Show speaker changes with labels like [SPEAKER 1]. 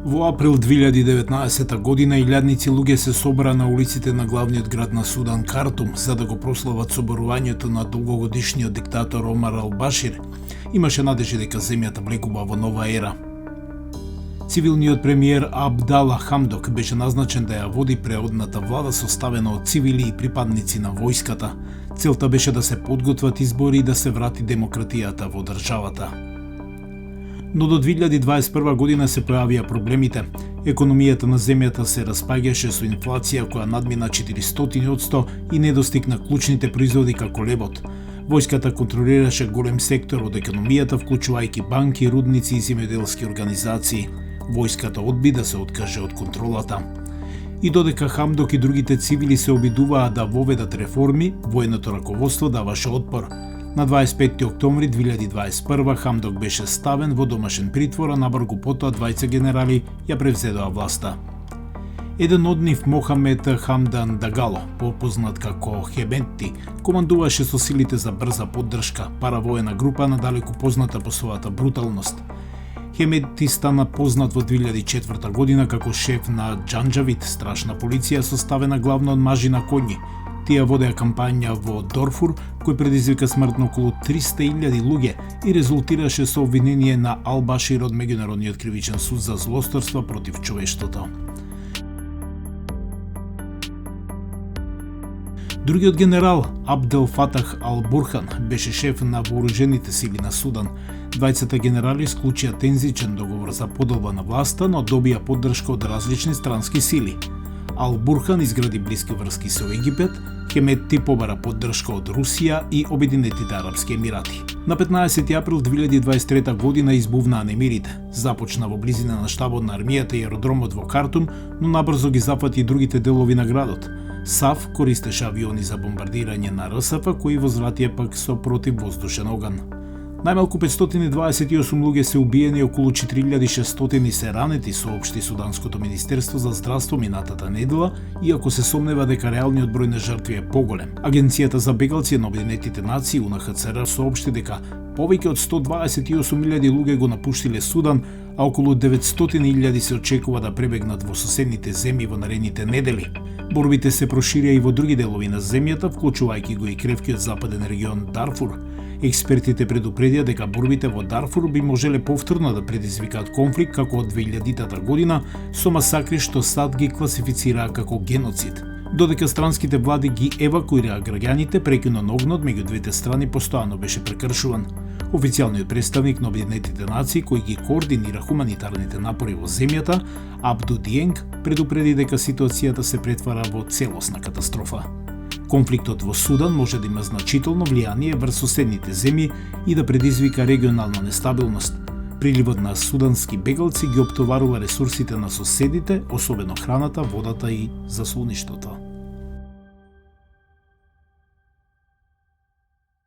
[SPEAKER 1] Во април 2019 година илјадници луѓе се собра на улиците на главниот град на Судан, Картум, за да го прослават соборувањето на долгогодишниот диктатор Омар ал-Башир. Имаше надежи дека земјата влегува во нова ера. Цивилниот премиер Абдала Хамдок беше назначен да ја води преодната влада составена од цивили и припадници на војската. Целта беше да се подготват избори и да се врати демократијата во државата. Но до 2021 година се појавија проблемите. Економијата на земјата се распаѓаше со инфлација која надмина 400% и не достигна клучните производи како лебот. Војската контролираше голем сектор од економијата, вклучувајќи банки, рудници и земјоделски организации. Војската одби да се откаже од контролата. И додека Хамдок и другите цивили се обидуваа да воведат реформи, военото раководство даваше отпор. На 25 октомври 2021 Хамдок беше ставен во домашен притвор, а набрзо потоа двајца генерали ја превзедоа власта. Еден од нив, Мохамед Хамдан Дагало, попознат како Хеметти, командуваше со силите за брза поддршка, паравоена група надалеку позната по својата бруталност. Хеметти стана познат во 2004 година како шеф на Џанџавид, страшна полиција составена главно од мажи на коњи. Тие водеа кампања во Дорфур, кој предизвика смрт на околу 300.000 луѓе и резултираше со обвинение на Ал-Башир од Меѓународниот кривичен суд за злосторства против човештвото. Другиот генерал, Абдел Фатах Ал-Бурхан, беше шеф на вооружените сили на Судан. Двајцата генерали склучија тензичен договор за поделба на власта, но добија поддршка од различни странски сили. Ал-Бурхан изгради блиски врски со Египет, Хеметти побара поддршка од Русија и Обединетите арапски емирати. На 15 април 2023 година избувнаа немирите. Започна во близина на штабот на армијата и аеродромот во Картум, но набрзо ги зафати и другите делови на градот. САФ користеше авиони за бомбардирање на РСФ, кои возвратија пак со противвоздушен оган. Најмалку 528 луѓе се убиени и околу 4600 се ранети, соопшти Суданското министерство за здравство минатата недела, иако се сомнева дека реалниот број на жртви е поголем. Агенцијата за бегалци на Обединетите нации УНХЦР соопшти дека повеќе од 128.000 луѓе го напуштиле Судан, а околу 900.000 се очекува да пребегнат во соседните земји во наредните недели. Борбите се проширија и во други делови на земјата, вклучувајќи го и кревкиот западен регион Дарфур. Експертите предупредија дека борбите во Дарфур би можеле повторно да предизвикаат конфликт како од 2000 година со масакри што САД ги класифицираа како геноцид. Додека странските влади ги евакуираа граѓаните, прекинот на огнот меѓу двете страни постојано беше прекршуван. Официјалниот представник на Обединетите нации, кој ги координира хуманитарните напори во земјата, Абду Диенг, предупреди дека ситуацијата се претвара во целосна катастрофа. Конфликтот во Судан може да има значително влијание врз соседните земји и да предизвика регионална нестабилност. Приливот на судански бегалци ги оптоварува ресурсите на соседите, особено храната, водата и заслоништото.